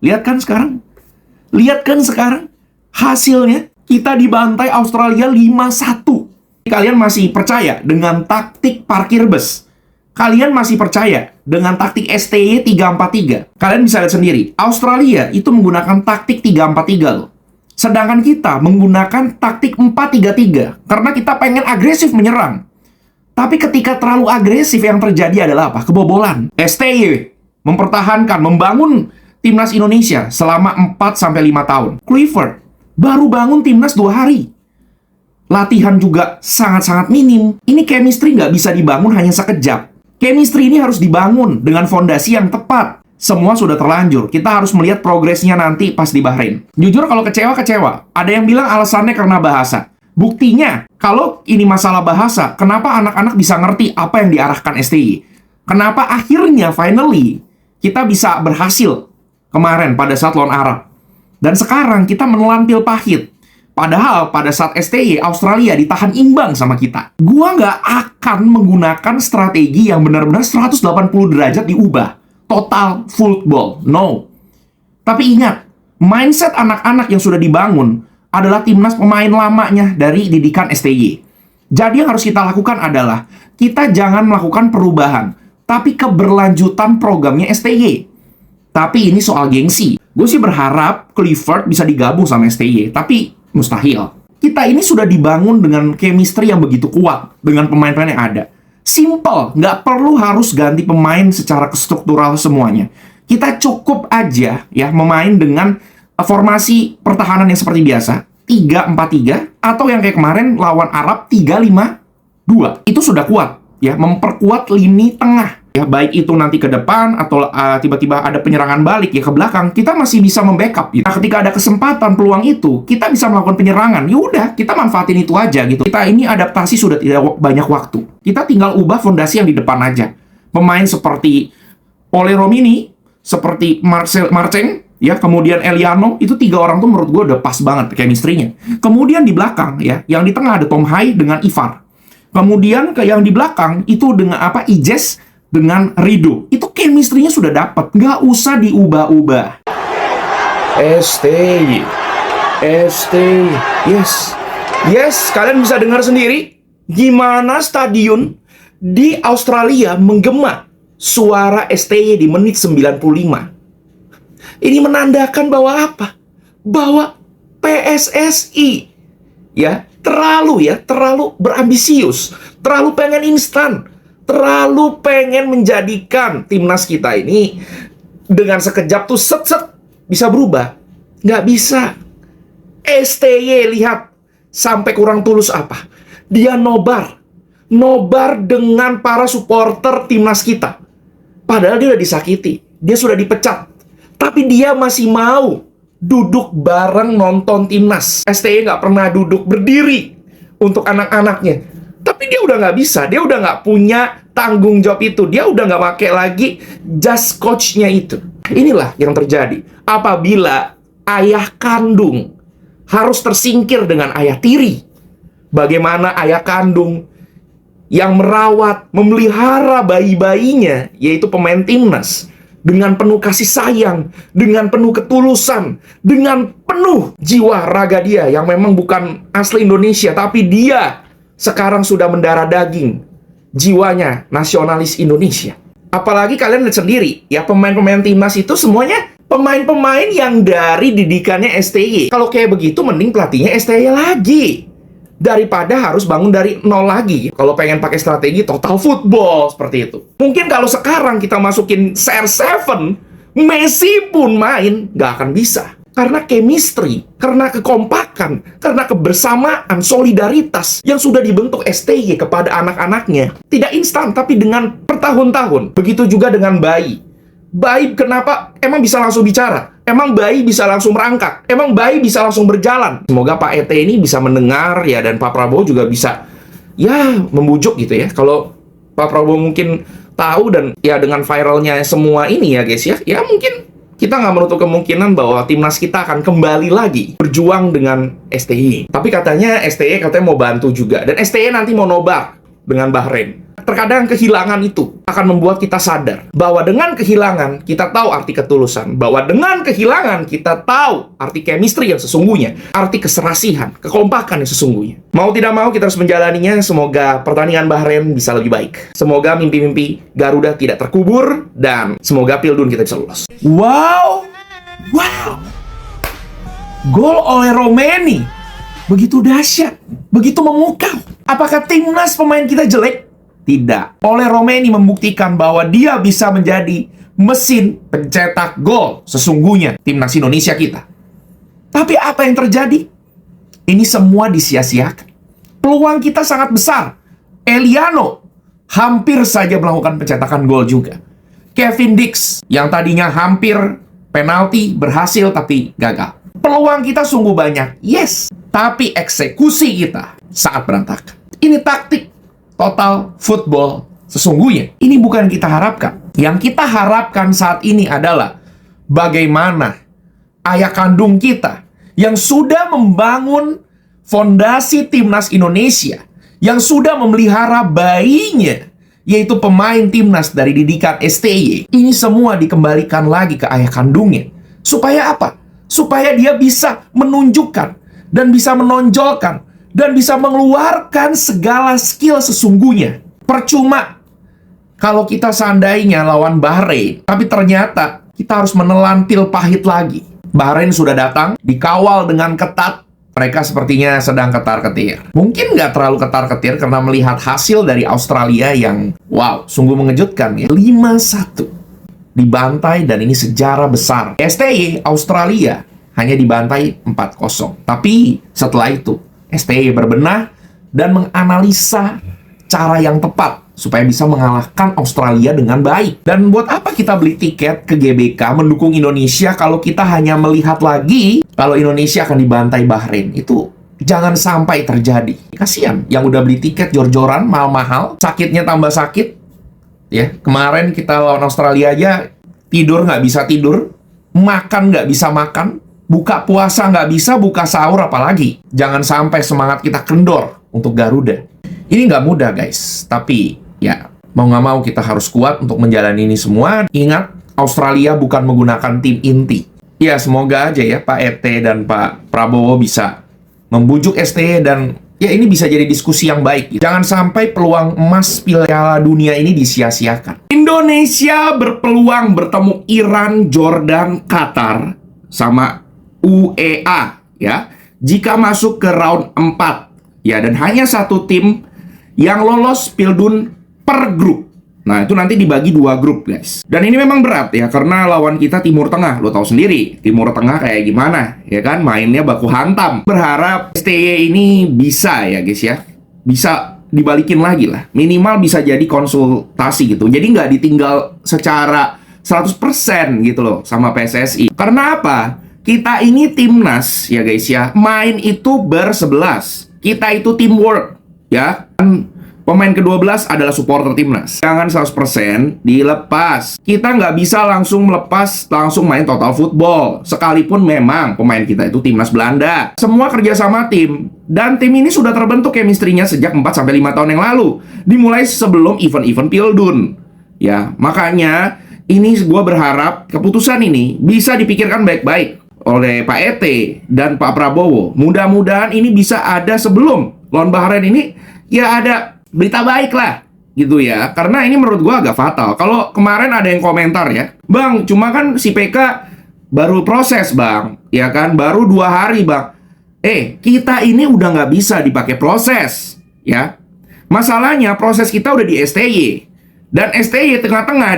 Lihat kan sekarang? Lihat kan sekarang? Hasilnya, kita dibantai Australia 5-1. Kalian masih percaya dengan taktik parkir bus? Kalian masih percaya dengan taktik STY 3-4-3? Kalian bisa lihat sendiri, Australia itu menggunakan taktik 3-4-3 loh. Sedangkan kita menggunakan taktik 4-3-3 karena kita pengen agresif menyerang. Tapi ketika terlalu agresif, yang terjadi adalah apa? Kebobolan. STY mempertahankan, membangun timnas Indonesia selama 4-5 tahun. Clifford baru bangun timnas 2 hari. Latihan juga sangat-sangat minim. Ini chemistry nggak bisa dibangun hanya sekejap. Chemistry ini harus dibangun dengan fondasi yang tepat. Semua sudah terlanjur. Kita harus melihat progresnya nanti pas di Bahrain. Jujur kalau kecewa. Ada yang bilang alasannya karena bahasa. Buktinya, kalau ini masalah bahasa, kenapa anak-anak bisa ngerti apa yang diarahkan STY? Kenapa akhirnya, finally, kita bisa berhasil kemarin pada saat lawan Arab. Dan sekarang kita menelan pil pahit. Padahal pada saat STY, Australia ditahan imbang sama kita. Gua nggak akan menggunakan strategi yang benar-benar 180 derajat diubah. Total football. No. Tapi ingat, mindset anak-anak yang sudah dibangun adalah timnas pemain lamanya dari didikan STY. Jadi yang harus kita lakukan adalah, kita jangan melakukan perubahan, tapi keberlanjutan programnya STY. Tapi ini soal gengsi. Gue sih berharap Clifford bisa digabung sama STY, tapi mustahil. Kita ini sudah dibangun dengan chemistry yang begitu kuat dengan pemain-pemain yang ada. Simple, nggak perlu harus ganti pemain secara struktural semuanya. Kita cukup aja ya memain dengan formasi pertahanan yang seperti biasa, 3-4-3, atau yang kayak kemarin lawan Arab 3-5-2. Itu sudah kuat ya, memperkuat lini tengah. Ya, baik itu nanti ke depan atau tiba-tiba ada penyerangan balik ya ke belakang, kita masih bisa membackup gitu. Nah, ketika ada kesempatan peluang itu, kita bisa melakukan penyerangan. Ya udah, kita manfaatin itu aja gitu. Kita ini adaptasi sudah tidak banyak waktu. Kita tinggal ubah fondasi yang di depan aja. Pemain seperti Ole Romini, seperti Marceng, ya, kemudian Eliano, itu 3 orang tuh menurut gue udah pas banget chemistry-nya. Kemudian di belakang ya, yang di tengah ada Tom Hai dengan Ivar. Kemudian yang di belakang itu dengan Ijes dengan Rido. Itu chemistry-nya sudah dapat. Nggak usah diubah-ubah. STY. Yes, kalian bisa dengar sendiri gimana stadion di Australia menggema suara STY di menit 95. Ini menandakan bahwa apa? Bahwa PSSI terlalu berambisius, terlalu pengen instan, terlalu pengen menjadikan timnas kita ini dengan sekejap tuh set bisa berubah. Nggak bisa. STY lihat sampai kurang tulus apa. Dia nobar dengan para supporter timnas kita. Padahal dia udah disakiti, dia sudah dipecat, tapi dia masih mau duduk bareng nonton timnas. STY nggak pernah duduk berdiri untuk anak-anaknya. Tapi dia udah nggak bisa, dia udah nggak punya tanggung jawab itu. Dia udah nggak pakai lagi just coach-nya itu. Inilah yang terjadi apabila ayah kandung harus tersingkir dengan ayah tiri. Bagaimana ayah kandung yang merawat, memelihara bayi-bayinya, yaitu pemain timnas, dengan penuh kasih sayang, dengan penuh ketulusan, dengan penuh jiwa raga dia yang memang bukan asli Indonesia, tapi dia sekarang sudah mendarah daging jiwanya nasionalis Indonesia. Apalagi kalian lihat sendiri ya, pemain-pemain timnas itu semuanya pemain-pemain yang dari didikannya STY. Kalau kayak begitu mending pelatihnya STY lagi daripada harus bangun dari nol lagi. Kalau pengen pakai strategi total football seperti itu. Mungkin kalau sekarang kita masukin CR7, Messi pun main nggak akan bisa. Karena chemistry, karena kekompakan, karena kebersamaan, solidaritas yang sudah dibentuk STY kepada anak-anaknya. Tidak instan, tapi dengan bertahun-tahun. Begitu juga dengan bayi. Bayi kenapa emang bisa langsung bicara? Emang bayi bisa langsung merangkak? Emang bayi bisa langsung berjalan? Semoga Pak ET ini bisa mendengar ya, dan Pak Prabowo juga bisa ya membujuk gitu ya. Kalau Pak Prabowo mungkin tahu dan ya dengan viralnya semua ini ya guys ya mungkin kita nggak menutup kemungkinan bahwa timnas kita akan kembali lagi berjuang dengan STY. Tapi katanya STY mau bantu juga. Dan STY nanti mau nobar dengan Bahrain. Terkadang kehilangan itu akan membuat kita sadar bahwa dengan kehilangan kita tahu arti ketulusan, bahwa dengan kehilangan kita tahu arti chemistry yang sesungguhnya, arti keserasihan, kekompakan yang sesungguhnya. Mau tidak mau kita harus menjalaninya. Semoga pertandingan Bahrain bisa lebih baik. Semoga mimpi-mimpi Garuda tidak terkubur, dan semoga Pildun kita bisa lolos. Wow, gol oleh Romeni begitu dahsyat, begitu memukau. Apakah timnas pemain kita jelek? Tidak. Oleh Romeni membuktikan bahwa dia bisa menjadi mesin pencetak gol sesungguhnya timnas Indonesia kita. Tapi apa yang terjadi? Ini semua disia-siakan. Peluang kita sangat besar. Eliano hampir saja melakukan pencetakan gol juga. Kevin Dix yang tadinya hampir penalti berhasil tapi gagal. Peluang kita sungguh banyak, yes. Tapi eksekusi kita sangat berantakan. Ini taktik total football sesungguhnya. Ini bukan kita harapkan. Yang kita harapkan saat ini adalah bagaimana ayah kandung kita yang sudah membangun fondasi timnas Indonesia, yang sudah memelihara bayinya, yaitu pemain timnas dari didikan STY. Ini semua dikembalikan lagi ke ayah kandungnya. Supaya apa? Supaya dia bisa menunjukkan dan bisa menonjolkan dan bisa mengeluarkan segala skill sesungguhnya. Percuma kalau kita seandainya lawan Bahrain, tapi ternyata kita harus menelan pil pahit lagi. Bahrain sudah datang, dikawal dengan ketat. Mereka sepertinya sedang ketar-ketir. Mungkin nggak terlalu ketar-ketir karena melihat hasil dari Australia yang, wow, sungguh mengejutkan ya. 5-1 dibantai, dan ini sejarah besar. STY Australia hanya dibantai 4-0. Tapi setelah itu STY berbenah dan menganalisa cara yang tepat supaya bisa mengalahkan Australia dengan baik. Dan buat apa kita beli tiket ke GBK mendukung Indonesia kalau kita hanya melihat lagi kalau Indonesia akan dibantai Bahrain? Itu jangan sampai terjadi. Kasihan yang udah beli tiket jor-joran mahal-mahal, sakitnya tambah sakit. Ya, kemarin kita lawan Australia aja tidur nggak bisa tidur, makan nggak bisa makan, buka puasa nggak bisa, buka sahur apalagi. Jangan sampai semangat kita kendor untuk Garuda. Ini nggak mudah guys, tapi ya mau nggak mau kita harus kuat untuk menjalani ini semua. Ingat, Australia bukan menggunakan tim inti. Ya semoga aja ya Pak RT dan Pak Prabowo bisa membujuk STY, dan ya ini bisa jadi diskusi yang baik. Jangan sampai peluang emas Piala Dunia ini disia-siakan. Indonesia berpeluang bertemu Iran, Jordan, Qatar sama UEA ya, jika masuk ke round 4 ya, dan hanya satu tim yang lolos Pildun per grup. Nah, itu nanti dibagi 2 grup, guys. Dan ini memang berat ya, karena lawan kita Timur Tengah. Lo tahu sendiri, Timur Tengah kayak gimana, ya kan? Mainnya baku hantam. Berharap STY ini bisa ya, guys ya. Bisa dibalikin lagi lah. Minimal bisa jadi konsultasi gitu. Jadi nggak ditinggal secara 100% gitu loh sama PSSI. Karena apa? Kita ini timnas ya, guys ya. Main itu ber-11. Kita itu teamwork, ya. Pemain ke-12 adalah supporter timnas. Jangan 100% dilepas. Kita nggak bisa langsung melepas, langsung main total football. Sekalipun memang pemain kita itu timnas Belanda. Semua kerjasama tim. Dan tim ini sudah terbentuk chemistry-nya sejak 4-5 tahun yang lalu. Dimulai sebelum event-event Pildun. Ya, makanya ini gue berharap keputusan ini bisa dipikirkan baik-baik oleh Pak ET dan Pak Prabowo. Mudah-mudahan ini bisa ada sebelum lawan Bahrain ini, ya ada berita baik lah gitu ya. Karena ini menurut gua agak fatal. Kalau kemarin ada yang komentar ya, Bang, cuma kan si PK baru proses Bang, ya kan, baru 2 hari Bang. Kita ini udah nggak bisa dipakai proses ya. Masalahnya proses kita udah di STY, dan STY tengah-tengah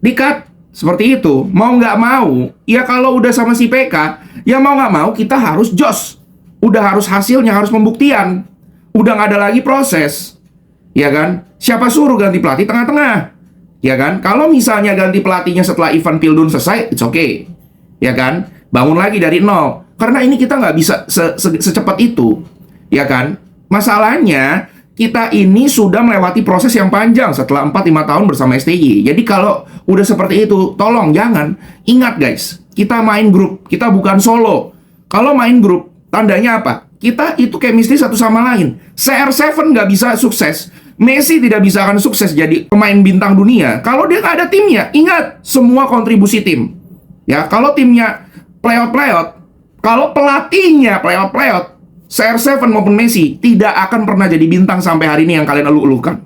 di-cut seperti itu. Mau nggak mau, ya kalau udah sama si PK, ya mau nggak mau kita harus jos. Udah harus hasilnya, harus pembuktian. Udah nggak ada lagi proses, ya kan? Siapa suruh ganti pelatih tengah-tengah, ya kan? Kalau misalnya ganti pelatihnya setelah event Pildun selesai, it's okay, ya kan? Bangun lagi dari nol. Karena ini kita nggak bisa secepat itu, ya kan? Masalahnya kita ini sudah melewati proses yang panjang setelah 4-5 tahun bersama STY. Jadi kalau udah seperti itu, tolong jangan. Ingat guys, kita main grup, kita bukan solo. Kalau main grup, tandanya apa? Kita itu chemistry satu sama lain. CR7 nggak bisa sukses. Messi tidak bisa akan sukses jadi pemain bintang dunia kalau dia nggak ada timnya. Ingat, semua kontribusi tim. Ya, kalau timnya playout, kalau pelatihnya playout, CR7 maupun Messi tidak akan pernah jadi bintang sampai hari ini yang kalian elu-elukan.